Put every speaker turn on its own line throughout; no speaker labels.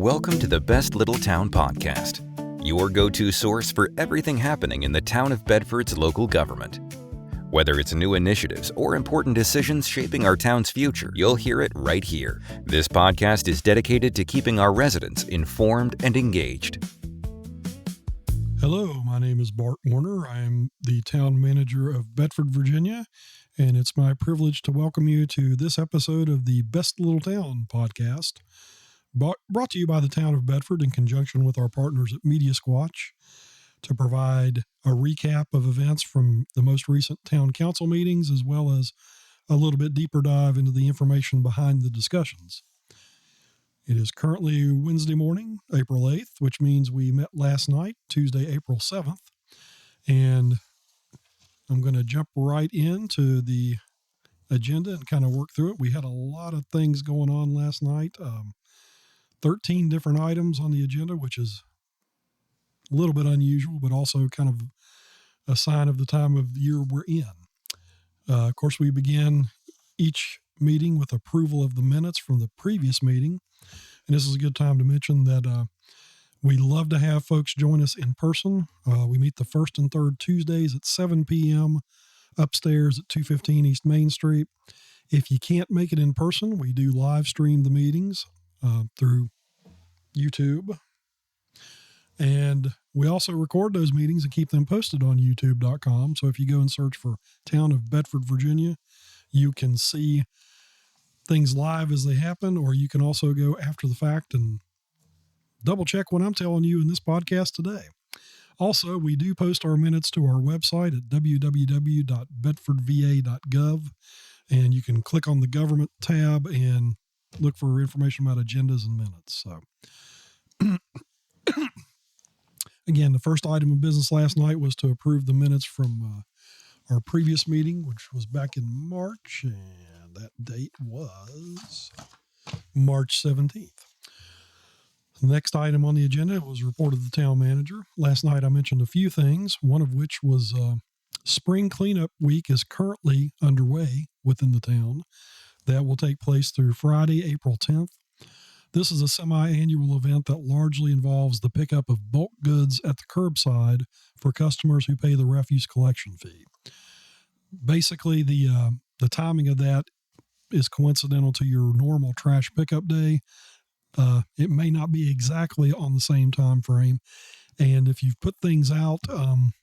Welcome to the Best Little Town podcast, your go-to source for everything happening in the town of Bedford's local government. Whether it's new initiatives or important decisions shaping our town's future, you'll hear it right here. This podcast is dedicated to keeping our residents informed and engaged.
Hello, my name is Bart Warner. I'm the town manager of Bedford, Virginia, and it's my privilege to welcome you to this episode of the Best Little Town podcast, brought to you by the town of Bedford in conjunction with our partners at Media Squatch, to provide a recap of events from the most recent town council meetings, as well as a little bit deeper dive into the information behind the discussions. It is currently Wednesday morning, April 8th, which means we met last night, Tuesday, April 7th, and I'm going to jump right into the agenda and kind of work through it. We had a lot of things going on last night, 13 different items on the agenda, which is a little bit unusual, but also kind of a sign of the time of the year we're in. Of course, we begin each meeting with approval of the minutes from the previous meeting. And this is a good time to mention that we love to have folks join us in person. We meet the first and third Tuesdays at 7 p.m. upstairs at 215 East Main Street. If you can't make it in person, we do live stream the meetings through YouTube. And we also record those meetings and keep them posted on youtube.com. So if you go and search for Town of Bedford, Virginia, you can see things live as they happen, or you can also go after the fact and double check what I'm telling you in this podcast today. Also, we do post our minutes to our website at www.bedfordva.gov, and you can click on the government tab and look for information about agendas and minutes. So again, the first item of business last night was to approve the minutes from our previous meeting, which was back in March, and that date was March 17th. The next item on the agenda was report of the town manager. Last night I mentioned a few things, one of which was spring cleanup week is currently underway within the town. That will take place through Friday, April 10th. This is a semi-annual event that largely involves the pickup of bulk goods at the curbside for customers who pay the refuse collection fee. Basically, the timing of that is coincidental to your normal trash pickup day. It may not be exactly on the same time frame, and if you've put things out and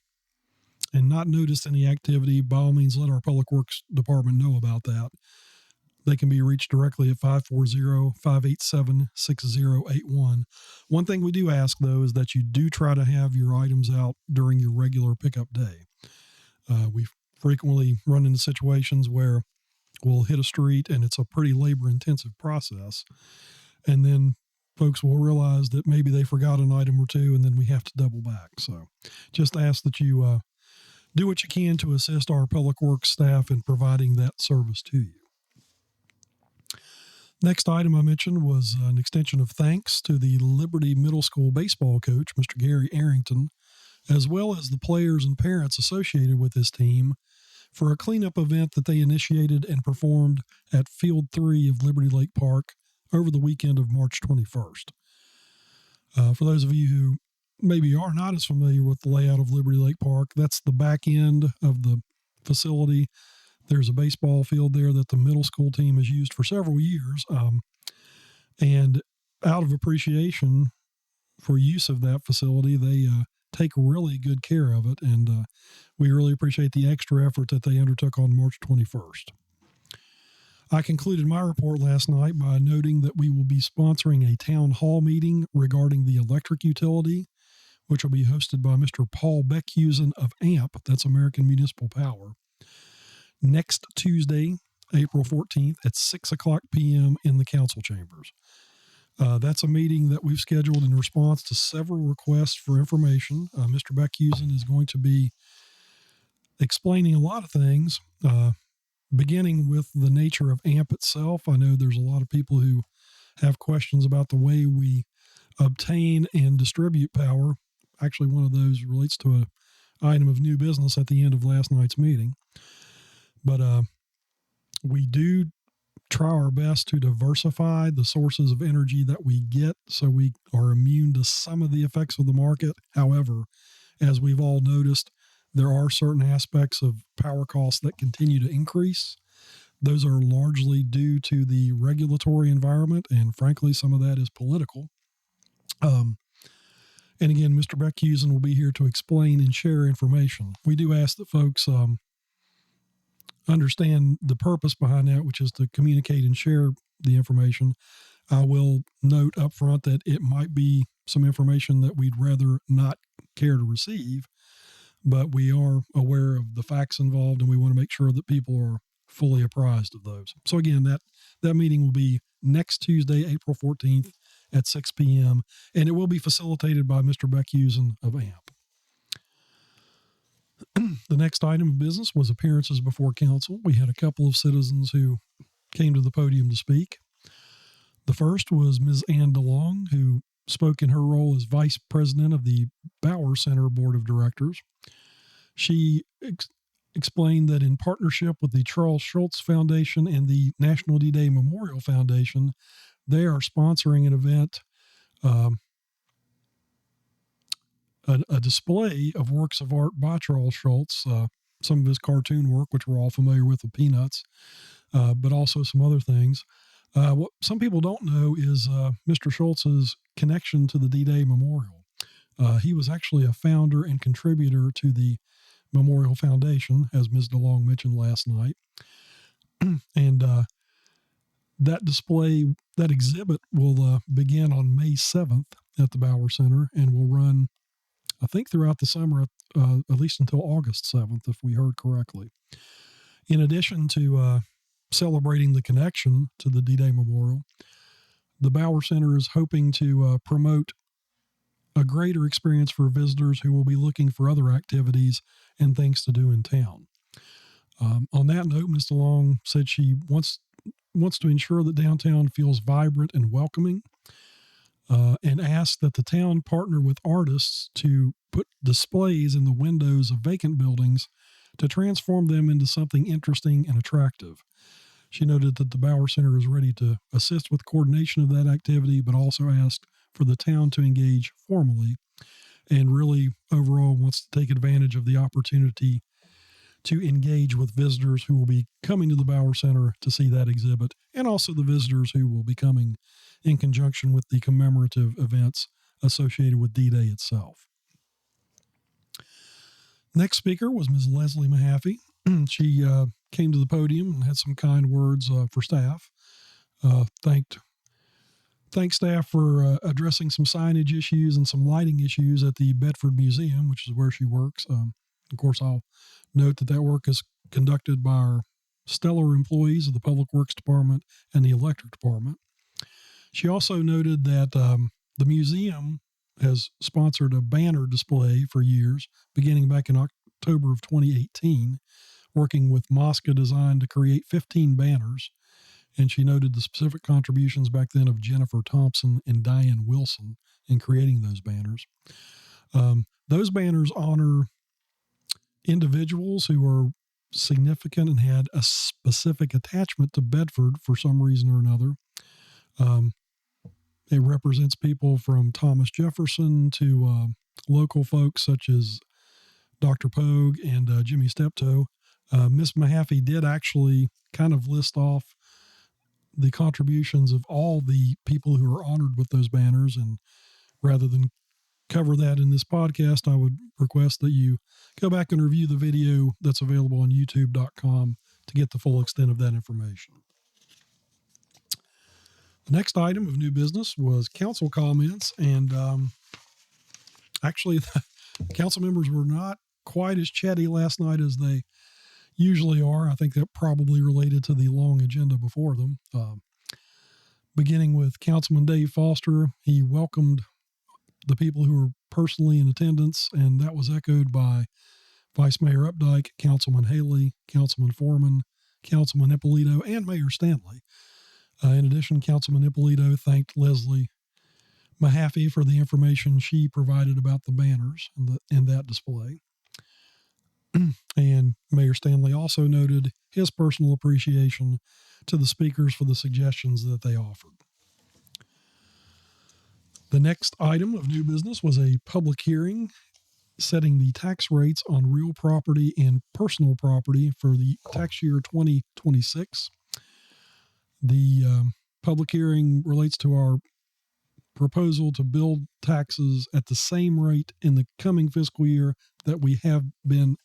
not noticed any activity, by all means, let our Public Works Department know about that. They can be reached directly at 540-587-6081. One thing we do ask, though, is that you do try to have your items out during your regular pickup day. We frequently run into situations where we'll hit a street and it's a pretty labor-intensive process, and then folks will realize that maybe they forgot an item or two, and then we have to double back. So just ask that you do what you can to assist our Public Works staff in providing that service to you. Next item I mentioned was an extension of thanks to the Liberty Middle School baseball coach, Mr. Gary Arrington, as well as the players and parents associated with this team for a cleanup event that they initiated and performed at Field 3 of Liberty Lake Park over the weekend of March 21st. For those of you who maybe are not as familiar with the layout of Liberty Lake Park, that's the back end of the facility. There's a baseball field there that the middle school team has used for several years. And out of appreciation for use of that facility, they take really good care of it. And we really appreciate the extra effort that they undertook on March 21st. I concluded my report last night by noting that we will be sponsoring a town hall meeting regarding the electric utility, which will be hosted by Mr. Paul Beckhusen of AMP, that's American Municipal Power, next Tuesday, April 14th at 6 o'clock p.m. in the council chambers. That's a meeting that we've scheduled in response to several requests for information. Mr. Beckhusen is going to be explaining a lot of things, beginning with the nature of AMP itself. I know there's a lot of people who have questions about the way we obtain and distribute power. Actually, one of those relates to an item of new business at the end of last night's meeting. But we do try our best to diversify the sources of energy that we get so we are immune to some of the effects of the market. However, as we've all noticed, there are certain aspects of power costs that continue to increase. Those are largely due to the regulatory environment, and frankly, some of that is political. And again, Mr. Beckhusen will be here to explain and share information. We do ask that folks understand the purpose behind that, which is to communicate and share the information. I will note up front that it might be some information that we'd rather not care to receive, but we are aware of the facts involved, and we want to make sure that people are fully apprised of those. So again, that meeting will be next Tuesday, April 14th at 6 p.m., and it will be facilitated by Mr. Beckhusen of AMP. The next item of business was appearances before council. We had a couple of citizens who came to the podium to speak. The first was Ms. Ann DeLong, who spoke in her role as Vice President of the Bauer Center Board of Directors. She explained that in partnership with the Charles Schulz Foundation and the National D-Day Memorial Foundation, they are sponsoring an event, a display of works of art by Charles Schulz, some of his cartoon work, which we're all familiar with Peanuts, but also some other things. What some people don't know is Mr. Schultz's connection to the D-Day Memorial. He was actually a founder and contributor to the Memorial Foundation, as Ms. DeLong mentioned last night. And that display, that exhibit will begin on May 7th at the Bauer Center and will run, I think, throughout the summer, at least until August 7th, if we heard correctly. In addition to celebrating the connection to the D-Day Memorial, the Bauer Center is hoping to promote a greater experience for visitors who will be looking for other activities and things to do in town. On that note, Ms. DeLong said she wants to ensure that downtown feels vibrant and welcoming, and asked that the town partner with artists to put displays in the windows of vacant buildings to transform them into something interesting and attractive. She noted that the Bauer Center is ready to assist with coordination of that activity, but also asked for the town to engage formally, and really overall wants to take advantage of the opportunity to engage with visitors who will be coming to the Bauer Center to see that exhibit, and also the visitors who will be coming in conjunction with the commemorative events associated with D-Day itself. Next speaker was Ms. Leslie Mahaffey. She came to the podium and had some kind words for staff. Thanked staff for addressing some signage issues and some lighting issues at the Bedford Museum, which is where she works. Of course, I'll note that work is conducted by our stellar employees of the Public Works Department and the Electric Department. She also noted that the museum has sponsored a banner display for years, beginning back in October of 2018, working with Mosca Design to create 15 banners. And she noted the specific contributions back then of Jennifer Thompson and Diane Wilson in creating those banners. Those banners honor individuals who are significant and had a specific attachment to Bedford for some reason or another. It represents people from Thomas Jefferson to local folks such as Dr. Pogue and Jimmy Steptoe. Miss Mahaffey did actually kind of list off the contributions of all the people who are honored with those banners, and rather than cover that in this podcast, I would request that you go back and review the video that's available on youtube.com to get the full extent of that information. The next item of new business was council comments, and actually the council members were not quite as chatty last night as they usually are. I think that probably related to the long agenda before them. Beginning with Councilman Dave Foster, he welcomed the people who were personally in attendance, and that was echoed by Vice Mayor Updike, Councilman Haley, Councilman Foreman, Councilman Ippolito, and Mayor Stanley. In addition, Councilman Ippolito thanked Leslie Mahaffey for the information she provided about the banners and that display. And Mayor Stanley also noted his personal appreciation to the speakers for the suggestions that they offered. The next item of new business was a public hearing setting the tax rates on real property and personal property for the tax year 2026. The public hearing relates to our proposal to build taxes at the same rate in the coming fiscal year that we have been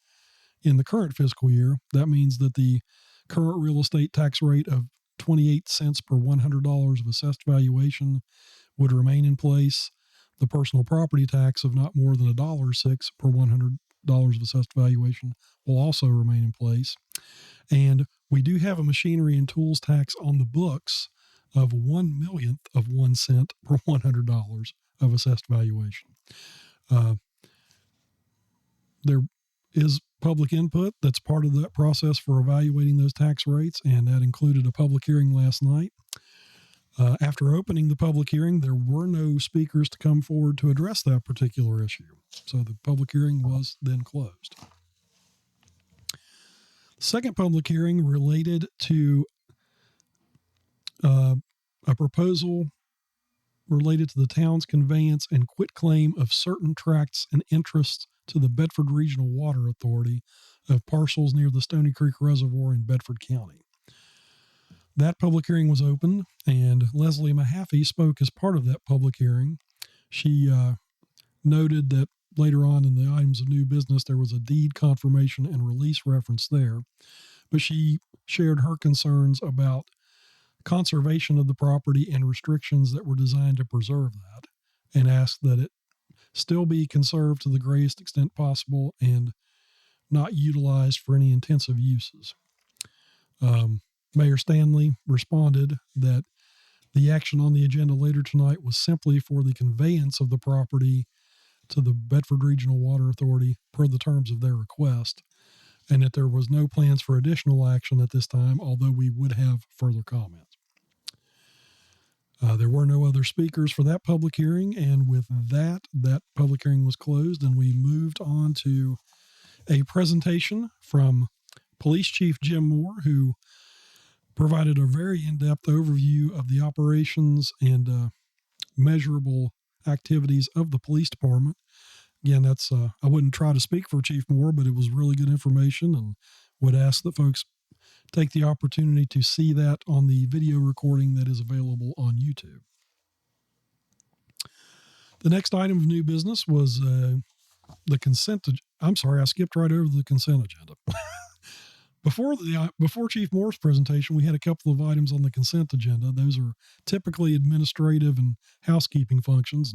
in the current fiscal year. That means that the current real estate tax rate of 28 cents per $100 of assessed valuation would remain in place. The personal property tax of not more than $1.06 per $100 of assessed valuation will also remain in place. And we do have a machinery and tools tax on the books of 1/1,000,000th of 1 cent per $100 of assessed valuation. There is public input that's part of that process for evaluating those tax rates, and that included a public hearing last night. After opening the public hearing, there were no speakers to come forward to address that particular issue. So the public hearing was then closed. The second public hearing related to a proposal related to the town's conveyance and quitclaim of certain tracts and interests to the Bedford Regional Water Authority of parcels near the Stony Creek Reservoir in Bedford County. That public hearing was open, and Leslie Mahaffey spoke as part of that public hearing. She noted that later on in the items of new business, there was a deed confirmation and release reference there, but she shared her concerns about conservation of the property and restrictions that were designed to preserve that, and asked that it still be conserved to the greatest extent possible and not utilized for any intensive uses. Mayor Stanley responded that the action on the agenda later tonight was simply for the conveyance of the property to the Bedford Regional Water Authority per the terms of their request, and that there was no plans for additional action at this time, although we would have further comments. There were no other speakers for that public hearing, and with that public hearing was closed, and we moved on to a presentation from Police Chief Jim Moore, who provided a very in-depth overview of the operations and measurable activities of the police department. Again, that's I wouldn't try to speak for Chief Moore, but it was really good information, and would ask that folks take the opportunity to see that on the video recording that is available on YouTube. The next item of new business was the consent. I'm sorry, I skipped right over the consent agenda. Before Chief Moore's presentation, we had a couple of items on the consent agenda. Those are typically administrative and housekeeping functions,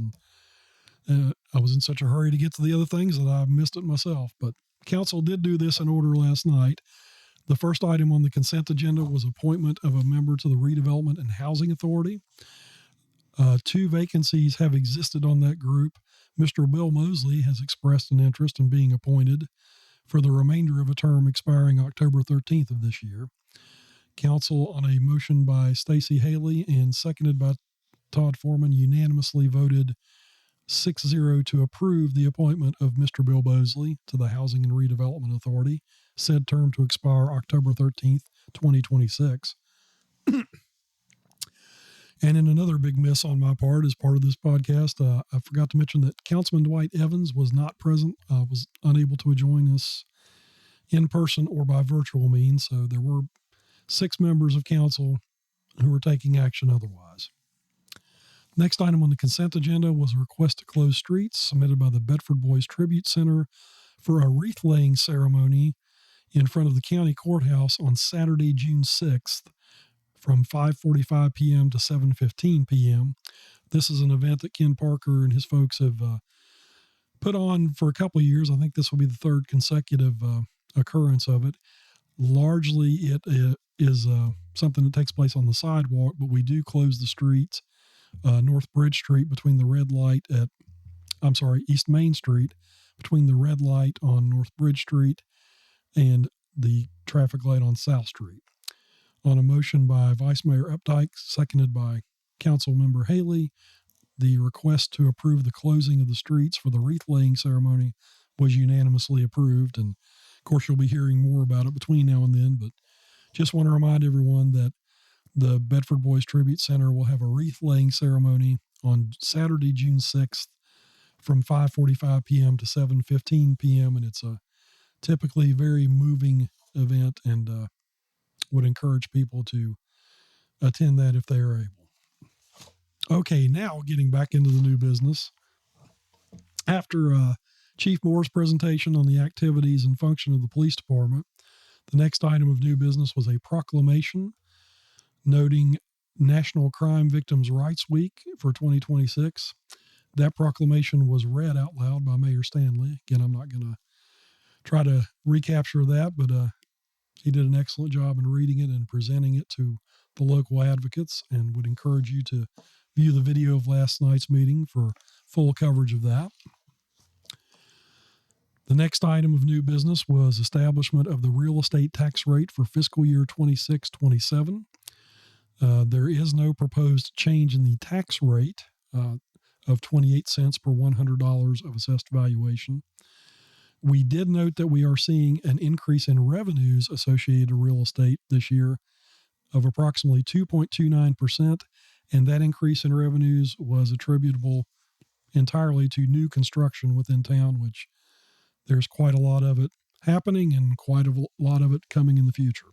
and I was in such a hurry to get to the other things that I missed it myself. But council did do this in order last night. The first item on the consent agenda was appointment of a member to the Redevelopment and Housing Authority. 2 vacancies have existed on that group. Mr. Bill Mosley has expressed an interest in being appointed for the remainder of a term expiring October 13th of this year. Council, on a motion by Stacy Haley and seconded by Todd Foreman, unanimously voted 6-0 to approve the appointment of Mr. Bill Mosley to the Housing and Redevelopment Authority, said term to expire October 13th, 2026. And in another big miss on my part as part of this podcast, I forgot to mention that Councilman Dwight Evans was not present, was unable to join us in person or by virtual means. So there were 6 members of council who were taking action otherwise. Next item on the consent agenda was a request to close streets submitted by the Bedford Boys Tribute Center for a wreath-laying ceremony in front of the county courthouse on Saturday, June 6th from 5:45 p.m. to 7:15 p.m. This is an event that Ken Parker and his folks have put on for a couple of years. I think this will be the 3rd consecutive occurrence of it. Largely, it is something that takes place on the sidewalk, but we do close the streets. North Bridge Street between the red light East Main Street between the red light on North Bridge Street and the traffic light on South Street. On a motion by Vice Mayor Updike, seconded by Council Member Haley, the request to approve the closing of the streets for the wreath-laying ceremony was unanimously approved, and Of course, you'll be hearing more about it between now and then, but just want to remind everyone that the Bedford Boys Tribute Center will have a wreath-laying ceremony on Saturday, June 6th from 5:45 p.m. to 7:15 p.m., and it's a typically very moving event, and would encourage people to attend that if they are able. Okay, now getting back into the new business. After Chief Moore's presentation on the activities and function of the police department, the next item of new business was a proclamation noting National Crime Victims' Rights Week for 2026. That proclamation was read out loud by Mayor Stanley. Again, I'm not going to try to recapture that, but he did an excellent job in reading it and presenting it to the local advocates, and would encourage you to view the video of last night's meeting for full coverage of that. The next item of new business was establishment of the real estate tax rate for fiscal year 26-27. There is no proposed change in the tax rate of 28 cents per $100 of assessed valuation. We did note that we are seeing an increase in revenues associated to real estate this year of approximately 2.29%, and that increase in revenues was attributable entirely to new construction within town, which there's quite a lot of it happening and quite a lot of it coming in the future.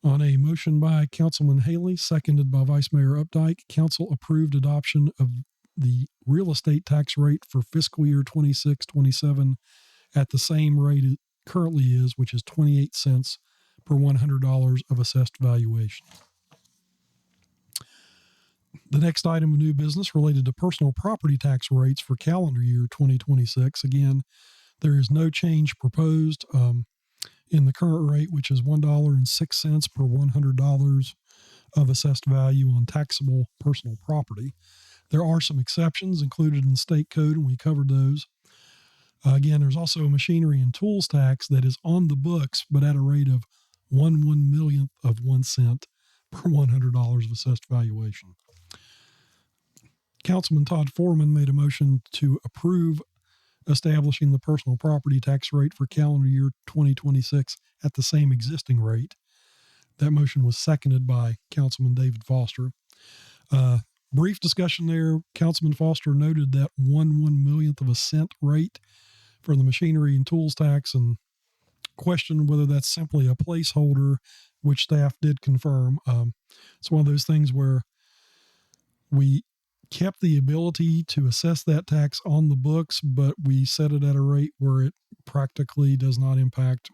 On a motion by Councilman Haley, seconded by Vice Mayor Updike, Council approved adoption of the real estate tax rate for fiscal year 26-27 at the same rate it currently is, which is 28 cents per $100 of assessed valuation. The next item of new business related to personal property tax rates for calendar year 2026. Again, there is no change proposed in the current rate, which is $1.06 per $100 of assessed value on taxable personal property. There are some exceptions included in the state code, and we covered those. Again, there's also a machinery and tools tax that is on the books, but at a rate of 1/1,000,000th of 1 cent per $100 of assessed valuation. Councilman Todd Foreman made a motion to approve establishing the personal property tax rate for calendar year 2026 at the same existing rate. That motion was seconded by Councilman David Foster. Brief discussion there. Councilman Foster noted that 1/1,000,000th of a cent rate for the machinery and tools tax, and questioned whether that's simply a placeholder, which staff did confirm. It's one of those things where we kept the ability to assess that tax on the books, but we set it at a rate where it practically does not impact,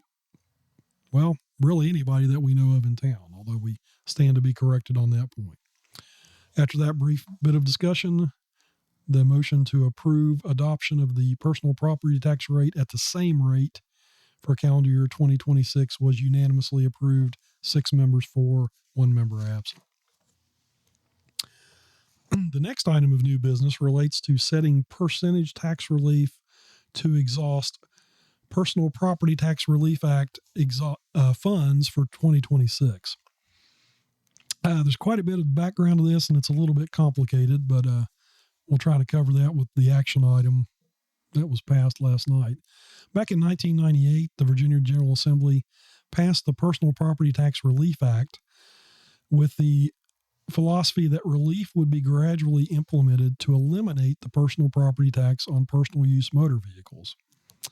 well, really anybody that we know of in town, although we stand to be corrected on that point. After that brief bit of discussion, the motion to approve adoption of the personal property tax rate at the same rate for calendar year 2026 was unanimously approved, 6 members for, 1 member absent. The next item of new business relates to setting percentage tax relief to exhaust Personal Property Tax Relief Act funds for 2026. There's quite a bit of background to this, and it's a little bit complicated, but we'll try to cover that with the action item that was passed last night. Back in 1998, the Virginia General Assembly passed the Personal Property Tax Relief Act with the philosophy that relief would be gradually implemented to eliminate the personal property tax on personal use motor vehicles. It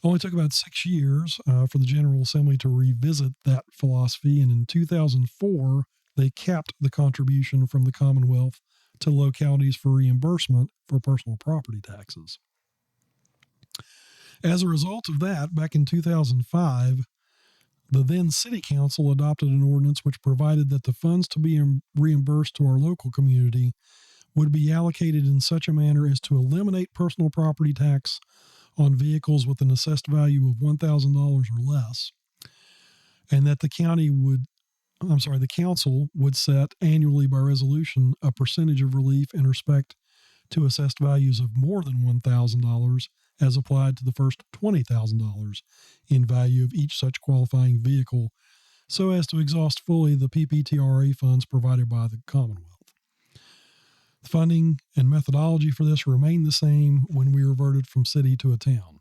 only took about 6 years for the General Assembly to revisit that philosophy, and in 2004, they capped the contribution from the Commonwealth to localities for reimbursement for personal property taxes. As a result of that, back in 2005, the then City Council adopted an ordinance which provided that the funds to be reimbursed to our local community would be allocated in such a manner as to eliminate personal property tax on vehicles with an assessed value of $1,000 or less, and that the council would set annually by resolution a percentage of relief in respect to assessed values of more than $1,000 as applied to the first $20,000 in value of each such qualifying vehicle, so as to exhaust fully the PPTRA funds provided by the Commonwealth. The funding and methodology for this remained the same when we reverted from city to a town.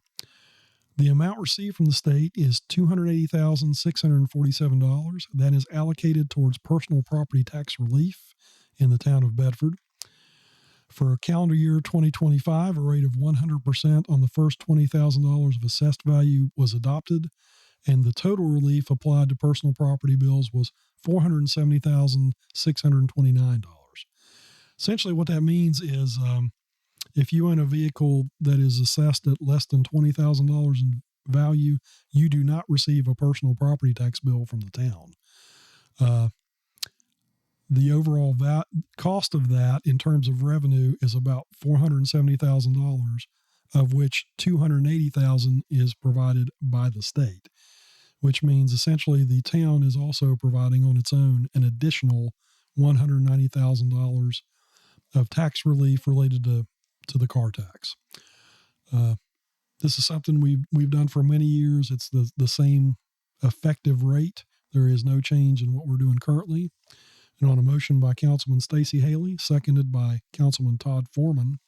The amount received from the state is $280,647. That is allocated towards personal property tax relief in the town of Bedford. For calendar year 2025, a rate of 100% on the first $20,000 of assessed value was adopted, and the total relief applied to personal property bills was $470,629. Essentially, what that means is if you own a vehicle that is assessed at less than $20,000 in value, you do not receive a personal property tax bill from the town. The overall cost of that in terms of revenue is about $470,000, of which $280,000 is provided by the state, which means essentially the town is also providing on its own an additional $190,000 of tax relief related to the car tax. This is something we've done for many years. It's the same effective rate. There is no change in what we're doing currently. And on a motion by Councilman Stacey Haley, seconded by Councilman Todd Foreman,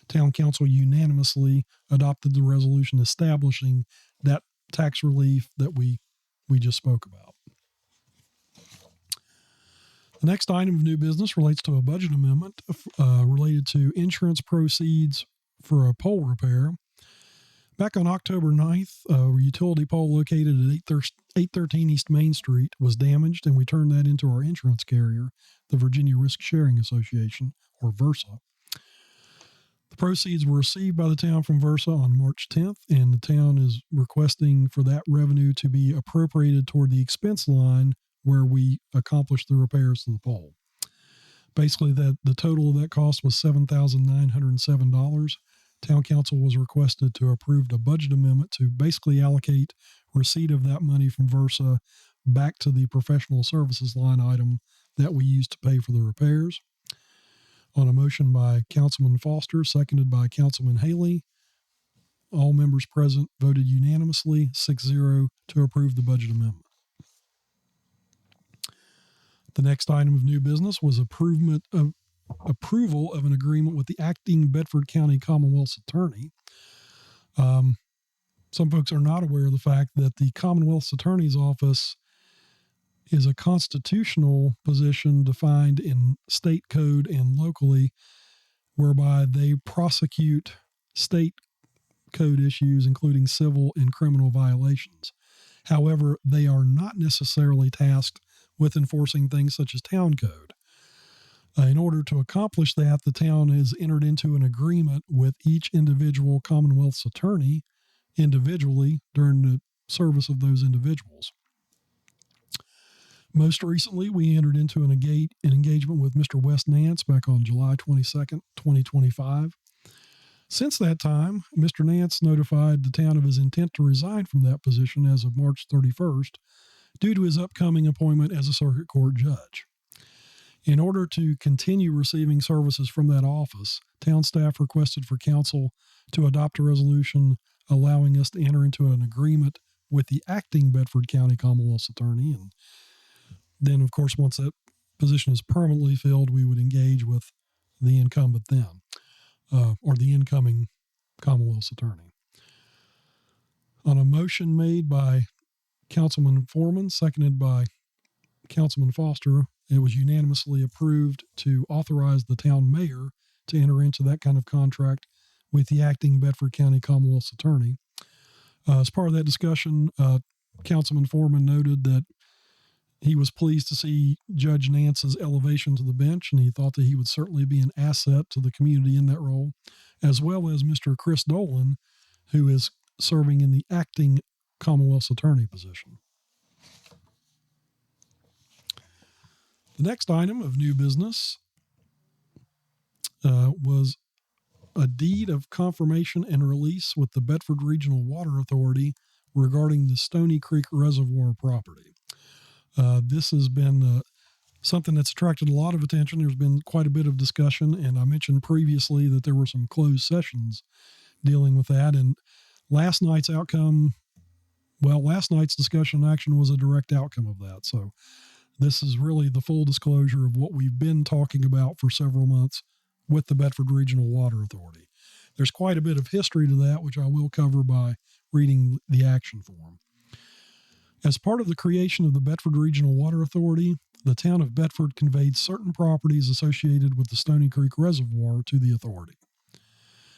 Town Council unanimously adopted the resolution establishing that tax relief that we just spoke about. The next item of new business relates to a budget amendment related to insurance proceeds for a pole repair. Back on October 9th, a utility pole located at 813 East Main Street was damaged, and we turned that into our insurance carrier, the Virginia Risk Sharing Association, or VRSA. The proceeds were received by the town from VRSA on March 10th, and the town is requesting for that revenue to be appropriated toward the expense line where we accomplished the repairs to the pole. Basically, the total of that cost was $7,907. Town Council was requested to approve a budget amendment to basically allocate receipt of that money from VRSA back to the professional services line item that we used to pay for the repairs. On a motion by Councilman Foster, seconded by Councilman Haley, all members present voted unanimously, 6-0, to approve the budget amendment. The next item of new business was approval of an agreement with the acting Bedford County Commonwealth's attorney. Some folks are not aware of the fact that the Commonwealth's attorney's office is a constitutional position defined in state code and locally, whereby they prosecute state code issues, including civil and criminal violations. However, they are not necessarily tasked with enforcing things such as town code. In order to accomplish that, the town has entered into an agreement with each individual Commonwealth's attorney individually during the service of those individuals. Most recently, we entered into an engagement with Mr. Wes Nance back on July 22nd, 2025. Since that time, Mr. Nance notified the town of his intent to resign from that position as of March 31st due to his upcoming appointment as a circuit court judge. In order to continue receiving services from that office, town staff requested for council to adopt a resolution allowing us to enter into an agreement with the acting Bedford County Commonwealth's attorney. And then, of course, once that position is permanently filled, we would engage with the incumbent then, or the incoming Commonwealth's attorney. On a motion made by Councilman Foreman, seconded by Councilman Foster, it was unanimously approved to authorize the town mayor to enter into that kind of contract with the acting Bedford County Commonwealth's attorney. As part of that discussion, Councilman Foreman noted that he was pleased to see Judge Nance's elevation to the bench, and he thought that he would certainly be an asset to the community in that role, as well as Mr. Chris Dolan, who is serving in the acting Commonwealth's attorney position. The next item of new business was a deed of confirmation and release with the Bedford Regional Water Authority regarding the Stony Creek Reservoir property. This has been something that's attracted a lot of attention. There's been quite a bit of discussion, and I mentioned previously that there were some closed sessions dealing with that. And last night's discussion and action was a direct outcome of that. So this is really the full disclosure of what we've been talking about for several months with the Bedford Regional Water Authority. There's quite a bit of history to that, which I will cover by reading the action form. As part of the creation of the Bedford Regional Water Authority, the town of Bedford conveyed certain properties associated with the Stony Creek Reservoir to the authority.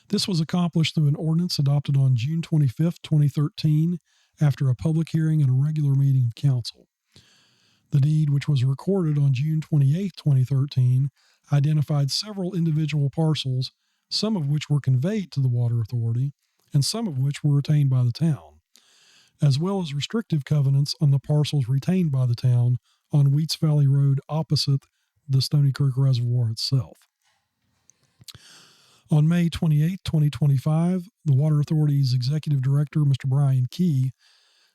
This was accomplished through an ordinance adopted on June 25, 2013, after a public hearing and a regular meeting of council. The deed, which was recorded on June 28, 2013, identified several individual parcels, some of which were conveyed to the Water Authority, and some of which were retained by the town, as well as restrictive covenants on the parcels retained by the town on Wheats Valley Road opposite the Stony Creek Reservoir itself. On May 28, 2025, the Water Authority's Executive Director, Mr. Brian Key,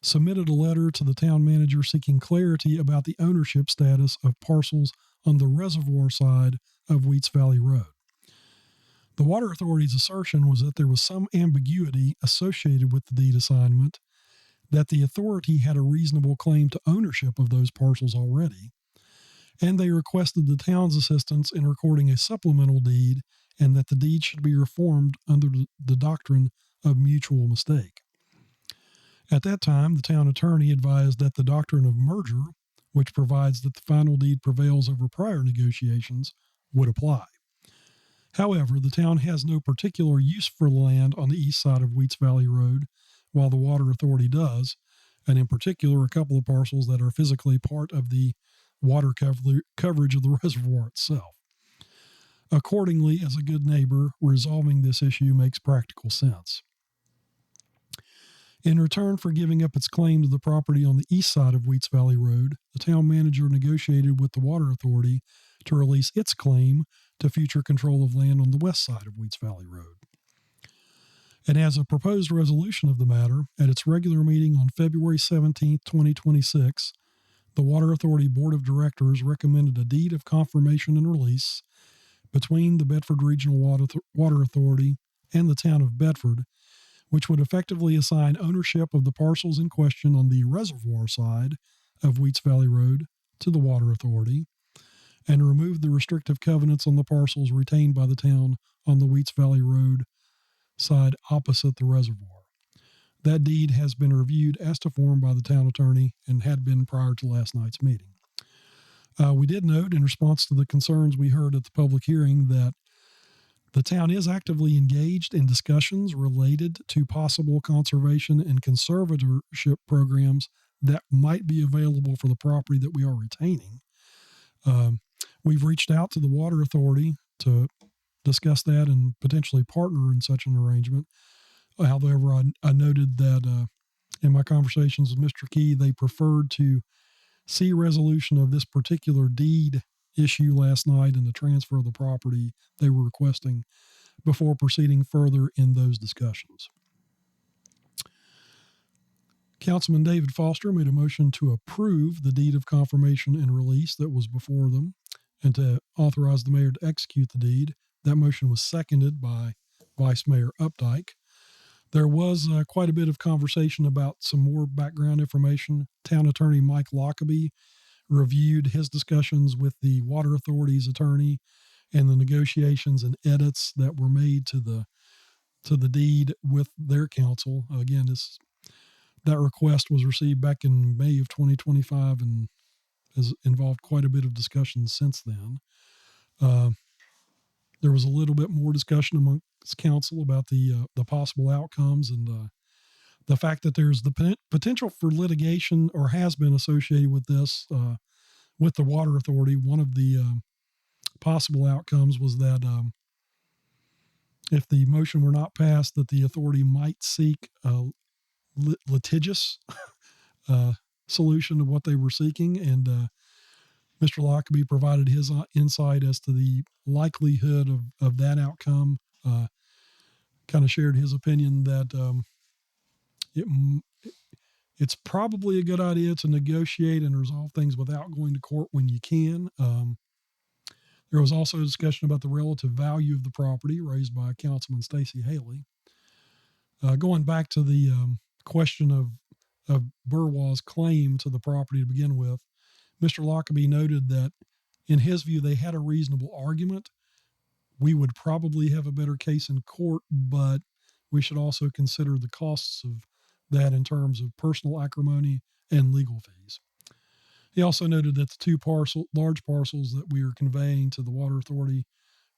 submitted a letter to the town manager seeking clarity about the ownership status of parcels on the reservoir side of Wheats Valley Road. The Water Authority's assertion was that there was some ambiguity associated with the deed assignment, that the authority had a reasonable claim to ownership of those parcels already, and they requested the town's assistance in recording a supplemental deed and that the deed should be reformed under the doctrine of mutual mistake. At that time, the town attorney advised that the doctrine of merger, which provides that the final deed prevails over prior negotiations, would apply. However, the town has no particular use for land on the east side of Wheats Valley Road, while the Water Authority does, and in particular a couple of parcels that are physically part of the water coverage of the reservoir itself. Accordingly, as a good neighbor, resolving this issue makes practical sense. In return for giving up its claim to the property on the east side of Wheats Valley Road, the town manager negotiated with the Water Authority to release its claim to future control of land on the west side of Wheats Valley Road. And as a proposed resolution of the matter, at its regular meeting on February 17, 2026, the Water Authority Board of Directors recommended a deed of confirmation and release between the Bedford Regional Water Authority and the town of Bedford, which would effectively assign ownership of the parcels in question on the reservoir side of Wheats Valley Road to the Water Authority, and remove the restrictive covenants on the parcels retained by the town on the Wheats Valley Road side opposite the reservoir. That deed has been reviewed as to form by the town attorney and had been prior to last night's meeting. We did note, in response to the concerns we heard at the public hearing, that the town is actively engaged in discussions related to possible conservation and conservatorship programs that might be available for the property that we are retaining. We've reached out to the Water Authority to discuss that and potentially partner in such an arrangement. However, I noted that in my conversations with Mr. Key, they preferred to see resolution of this particular deed issue last night and the transfer of the property they were requesting before proceeding further in those discussions. Councilman David Foster made a motion to approve the deed of confirmation and release that was before them and to authorize the mayor to execute the deed. That motion was seconded by Vice Mayor Updike. There was quite a bit of conversation about some more background information. Town Attorney Mike Lockaby reviewed his discussions with the Water Authority's attorney and the negotiations and edits that were made to the deed with their counsel. Again, that request was received back in May of 2025 and has involved quite a bit of discussion since then. There was a little bit more discussion amongst council about the possible outcomes and the fact that there's the potential for litigation, or has been associated with this, with the Water Authority. One of the possible outcomes was that if the motion were not passed, that the authority might seek a litigious solution to what they were seeking. And Mr. Lockaby provided his insight as to the likelihood of that outcome. Kind of shared his opinion that it's probably a good idea to negotiate and resolve things without going to court when you can. There was also a discussion about the relative value of the property raised by Councilman Stacey Haley. Going back to the question of Burwah's claim to the property to begin with, Mr. Lockaby noted that in his view, they had a reasonable argument. We would probably have a better case in court, but we should also consider the costs that in terms of personal acrimony and legal fees. He also noted that the two large parcels that we are conveying to the Water Authority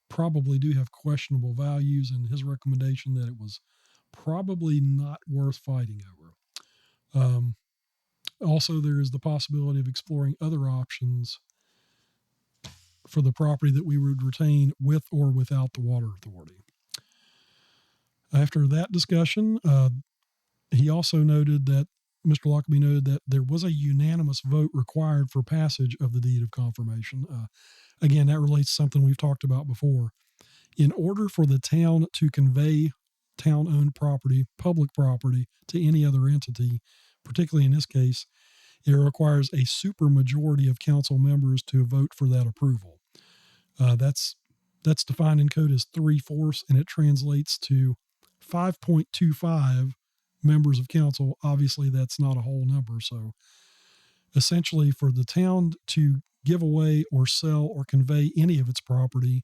probably do have questionable values, and his recommendation that it was probably not worth fighting over. Also, there is the possibility of exploring other options for the property that we would retain with or without the Water Authority. After that discussion, he also noted that Mr. Lockaby noted that there was a unanimous vote required for passage of the deed of confirmation. Again, that relates to something we've talked about before. In order for the town to convey town-owned property, public property, to any other entity, particularly in this case, it requires a supermajority of council members to vote for that approval. That's defined in code as 3/4, and it translates to 5.25 members of council. Obviously, that's not a whole number. So essentially, for the town to give away or sell or convey any of its property,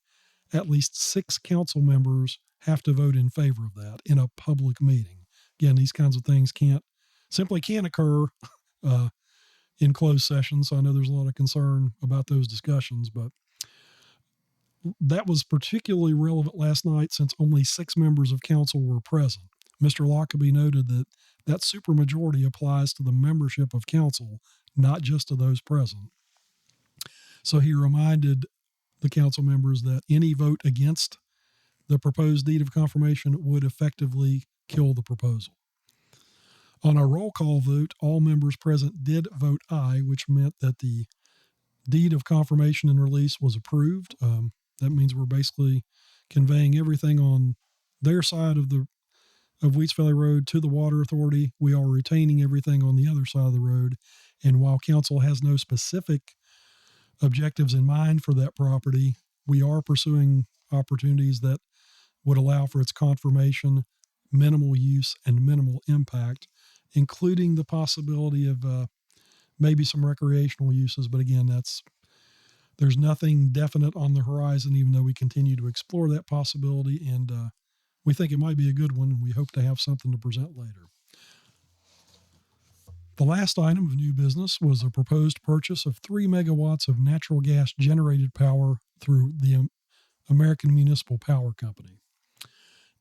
at least 6 council members have to vote in favor of that in a public meeting. Again, these kinds of things can't occur in closed session. So I know there's a lot of concern about those discussions, but that was particularly relevant last night since only 6 members of council were present. Mr. Lockaby noted that that supermajority applies to the membership of council, not just to those present. So he reminded the council members that any vote against the proposed deed of confirmation would effectively kill the proposal. On a roll call vote, all members present did vote aye, which meant that the deed of confirmation and release was approved. That means we're basically conveying everything on their side of Wheats Valley Road to the Water Authority. We are retaining everything on the other side of the road. And while council has no specific objectives in mind for that property, we are pursuing opportunities that would allow for its confirmation, minimal use, and minimal impact, including the possibility of maybe some recreational uses. But again, there's nothing definite on the horizon, even though we continue to explore that possibility. And we think it might be a good one, and we hope to have something to present later. The last item of new business was a proposed purchase of 3 megawatts of natural gas generated power through the American Municipal Power Company.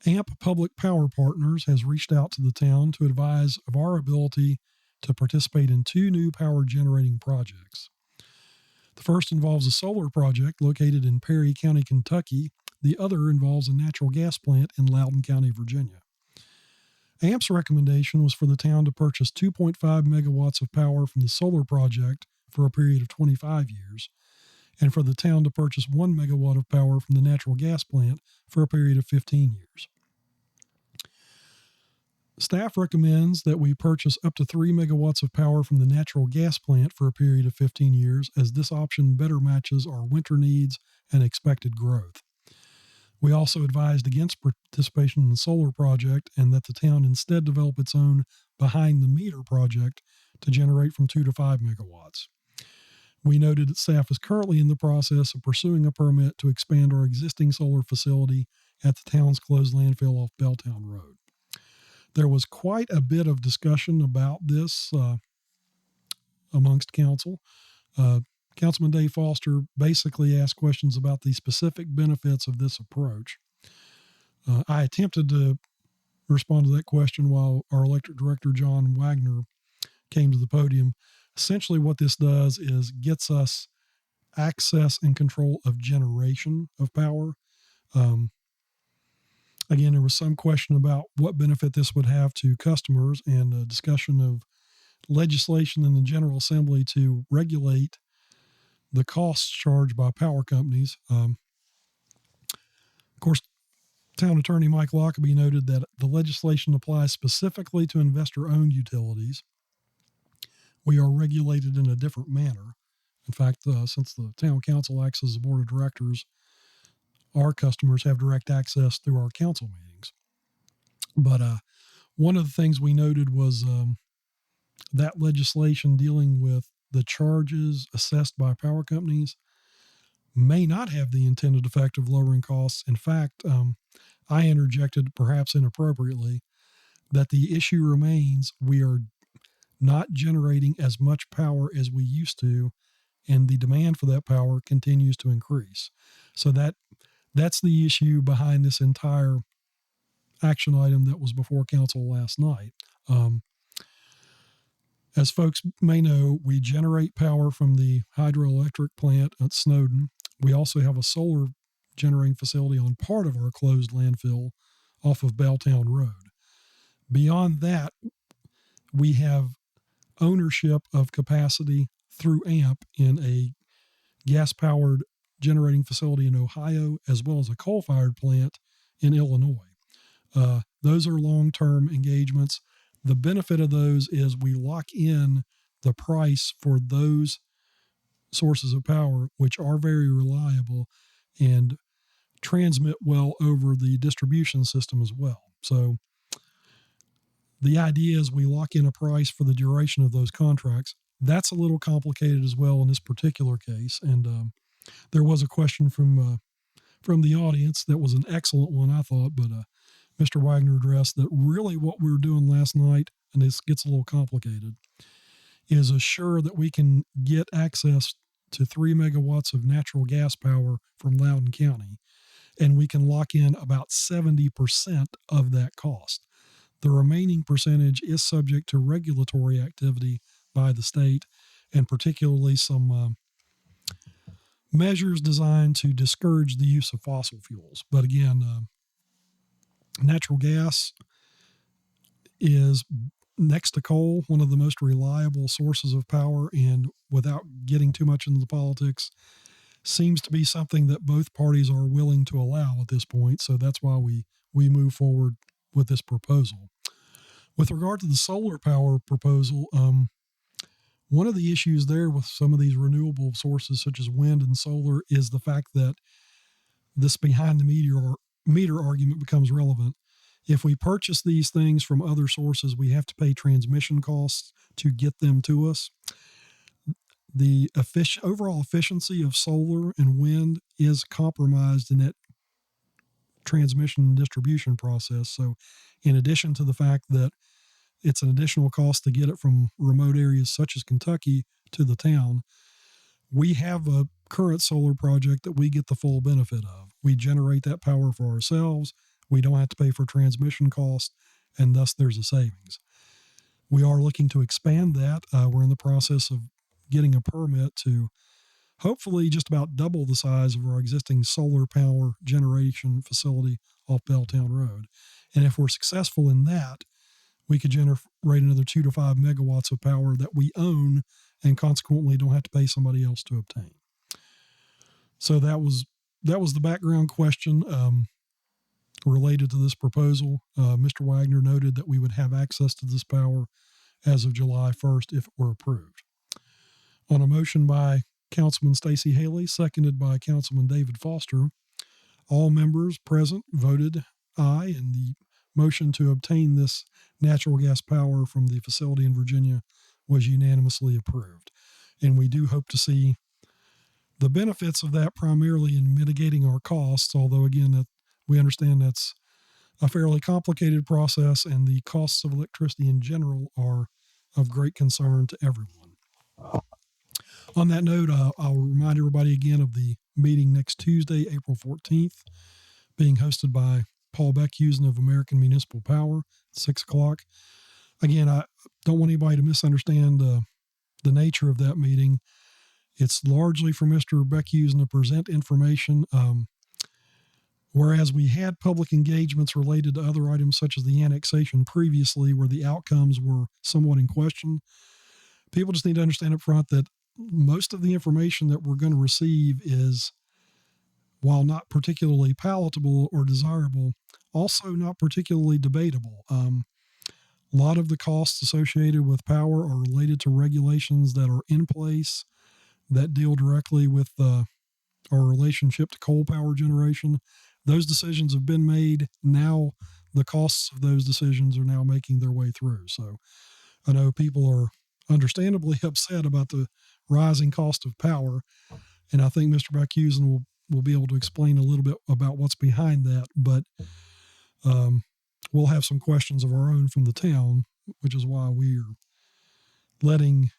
AMP Public Power Partners has reached out to the town to advise of our ability to participate in 2 new power generating projects. The first involves a solar project located in Perry County, Kentucky. The other involves a natural gas plant in Loudoun County, Virginia. AMP's recommendation was for the town to purchase 2.5 megawatts of power from the solar project for a period of 25 years, and for the town to purchase 1 megawatt of power from the natural gas plant for a period of 15 years. Staff recommends that we purchase up to 3 megawatts of power from the natural gas plant for a period of 15 years, as this option better matches our winter needs and expected growth. We also advised against participation in the solar project and that the town instead develop its own behind-the-meter project to generate from 2 to 5 megawatts. We noted that staff is currently in the process of pursuing a permit to expand our existing solar facility at the town's closed landfill off Belltown Road. There was quite a bit of discussion about this amongst council. Councilman Dave Foster basically asked questions about the specific benefits of this approach. I attempted to respond to that question while our electric director, John Wagner, came to the podium. Essentially what this does is gets us access and control of generation of power. Again, there was some question about what benefit this would have to customers and a discussion of legislation in the General Assembly to regulate the costs charged by power companies. Of course, Town Attorney Mike Lockaby noted that the legislation applies specifically to investor-owned utilities. We are regulated in a different manner. In fact, since the Town Council acts as the board of directors, our customers have direct access through our council meetings. But one of the things we noted was that legislation dealing with the charges assessed by power companies may not have the intended effect of lowering costs. In fact, I interjected, perhaps inappropriately, that the issue remains we are not generating as much power as we used to, and the demand for that power continues to increase. So that's the issue behind this entire action item that was before council last night. As folks may know, we generate power from the hydroelectric plant at Snowden. We also have a solar generating facility on part of our closed landfill off of Belltown Road. Beyond that, we have ownership of capacity through AMP in a gas-powered generating facility in Ohio, as well as a coal-fired plant in Illinois. Those are long-term engagements. The benefit of those is we lock in the price for those sources of power, which are very reliable and transmit well over the distribution system as well. So the idea is we lock in a price for the duration of those contracts. That's a little complicated as well in this particular case. And there was a question from the audience that was an excellent one, I thought, but Mr. Wagner addressed that really what we were doing last night, and this gets a little complicated, is assure that we can get access to 3 megawatts of natural gas power from Loudoun County, and we can lock in about 70% of that cost. The remaining percentage is subject to regulatory activity by the state, and particularly some measures designed to discourage the use of fossil fuels. But again, natural gas is, next to coal, one of the most reliable sources of power, and without getting too much into the politics, seems to be something that both parties are willing to allow at this point. So that's why we move forward with this proposal. With regard to the solar power proposal, one of the issues there with some of these renewable sources, such as wind and solar, is the fact that this behind the meter argument becomes relevant. If we purchase these things from other sources, we have to pay transmission costs to get them to us. The overall efficiency of solar and wind is compromised in that transmission and distribution process. So in addition to the fact that it's an additional cost to get it from remote areas such as Kentucky to the town, we have a current solar project that we get the full benefit of. We generate that power for ourselves. We don't have to pay for transmission costs, and thus there's a savings. We are looking to expand that. We're in the process of getting a permit to hopefully just about double the size of our existing solar power generation facility off Belltown Road. And if we're successful in that, we could generate another 2 to 5 megawatts of power that we own and consequently don't have to pay somebody else to obtain. So that was the background question related to this proposal. Mr. Wagner noted that we would have access to this power as of July 1st if it were approved. On a motion by Councilman Stacey Haley, seconded by Councilman David Foster, all members present voted aye, and the motion to obtain this natural gas power from the facility in Virginia was unanimously approved. And we do hope to see the benefits of that primarily in mitigating our costs, although again, we understand that's a fairly complicated process and the costs of electricity in general are of great concern to everyone. On that note, I'll remind everybody again of the meeting next Tuesday, April 14th, being hosted by Paul Beckhusen of American Municipal Power, 6 o'clock. Again, I don't want anybody to misunderstand the nature of that meeting. It's largely for Mr. Beckhusen to present information, whereas we had public engagements related to other items such as the annexation previously where the outcomes were somewhat in question. People just need to understand up front that most of the information that we're going to receive is, while not particularly palatable or desirable, also not particularly debatable. A lot of the costs associated with power are related to regulations that are in place that deal directly with our relationship to coal power generation. Those decisions have been made. Now the costs of those decisions are now making their way through. So I know people are understandably upset about the rising cost of power, and I think Mr. Beckhusen will be able to explain a little bit about what's behind that. But we'll have some questions of our own from the town, which is why we're letting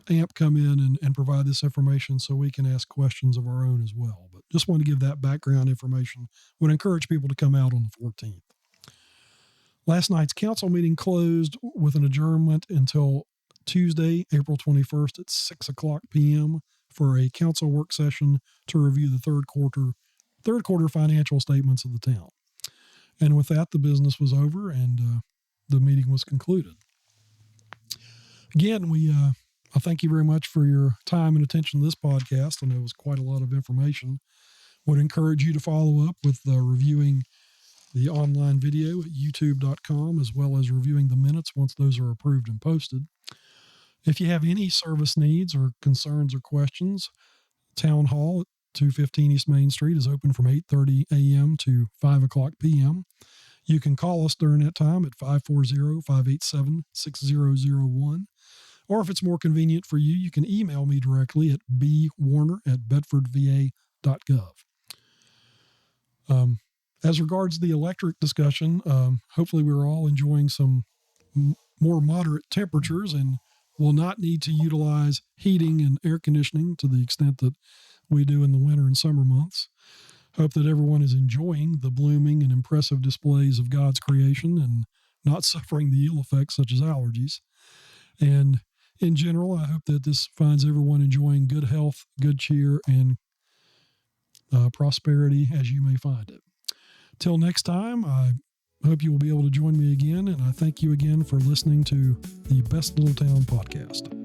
AMP come in and provide this information so we can ask questions of our own as well. But just want to give that background information. Would encourage people to come out on the 14th. Last night's council meeting closed with an adjournment until Tuesday, April 21st at 6 o'clock p.m. for a council work session to review the third quarter financial statements of the town. And with that, the business was over and the meeting was concluded. Again, I thank you very much for your time and attention to this podcast, and it was quite a lot of information. Would encourage you to follow up with reviewing the online video at youtube.com, as well as reviewing the minutes once those are approved and posted. If you have any service needs or concerns or questions, Town Hall at 215 East Main Street is open from 8:30 a.m. to 5 o'clock p.m. You can call us during that time at 540-587-6001. Or if it's more convenient for you, you can email me directly at bwarner@bedfordva.gov. As regards the electric discussion, hopefully we're all enjoying some more moderate temperatures and will not need to utilize heating and air conditioning to the extent that we do in the winter and summer months. Hope that everyone is enjoying the blooming and impressive displays of God's creation and not suffering the ill effects such as allergies. And in general, I hope that this finds everyone enjoying good health, good cheer, and prosperity as you may find it. Till next time, I hope you will be able to join me again, and I thank you again for listening to the Best Little Town podcast.